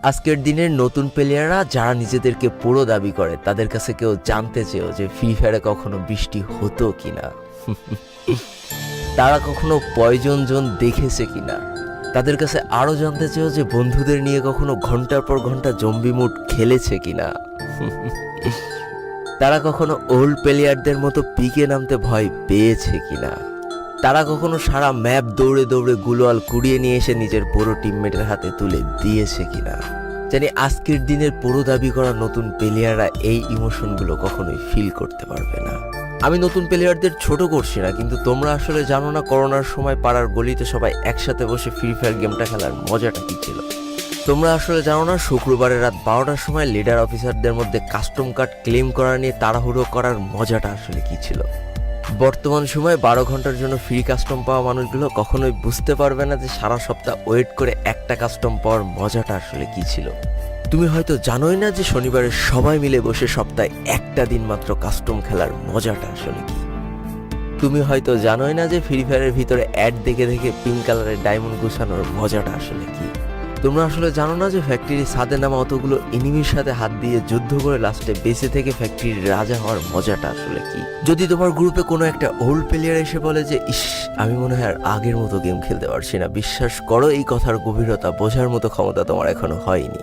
আজকের দিনের নতুন প্লেয়াররা যারা নিজেদেরকে পুরো দাবি করে তাদের কাছে কেউ জানতে চেয়েও যে ফ্রি ফায়ারে কখনো বৃষ্টি হতো কিনা, তারা কখনো পয়জন জোন দেখেছে কিনা, তাদের কাছে আরো জানতে চেয়েও যে বন্ধুদের নিয়ে কখনো ঘন্টার পর ঘন্টা জম্বি মুড খেলেছে কিনা, তারা কখনো ওল্ড প্লেয়ারদের মতো পিকে নামতে ভয় পেয়েছে কিনা, তারা কখনো সারা ম্যাপ দৌড়ে দৌড়ে গুলোয়াল কুড়িয়ে নিয়ে এসে নিজের বড় টিমমেটের হাতে তুলে দিয়েছে কিনা। জানি আজকের দিনের পুরো দাবি করা নতুন প্লেয়াররা এই ইমোশনগুলো কখনোই ফিল করতে পারবে না। আমি নতুন প্লেয়ারদের ছোট করছি না, কিন্তু তোমরা আসলে জানো না করোনার সময় পাড়ার গলিতে সবাই একসাথে বসে ফ্রি ফায়ার গেমটা খেলার মজাটা কি ছিল। তোমরা আসলে জানো না শুক্রবারের রাত 12টার সময় লিডার অফিসারদের মধ্যে কাস্টম কার্ড ক্লেম করা নিয়ে তাড়াহুড়ো করার মজাটা আসলে কি ছিল। বর্তমান সময়ে 12 ঘন্টার জন্য ফ্রি কাস্টম পাওয়া মানুষগুলো কখনোই বুঝতে পারবে না যে সারা সপ্তাহ ওয়েট করে একটা কাস্টম পাওয়ার মজাটা আসলে কি ছিল। তুমি হয়তো জানোই না যে শনিবারে সবাই মিলে বসে সপ্তাহে একটা দিন মাত্র কাস্টম খেলার মজাটা আসলে কি। তুমি হয়তো জানোই না যে ফ্রি ফায়ারের ভিতরে অ্যাড দেখে দেখে পিঙ্ক কালারের ডায়মন্ড গুছানোর মজাটা আসলে কি। তোমরা আসলে জানো না যে ফ্যাক্টরির ছাদে নামা অতগুলো এনিমির সাথে হাত দিয়ে যুদ্ধ করে লাস্টে বেঁচে থেকে ফ্যাক্টরির রাজা হওয়ার মজাটা আসলে কি। যদি তোমার গ্রুপে কোনো একটা ওল্ড প্লেয়ার এসে বলে যে ইস আমি মনে হয় আর আগের মতো গেম খেলতে পারছি না, বিশ্বাস করো এই কথার গভীরতা বোঝার মতো ক্ষমতা তোমার এখনো হয়নি।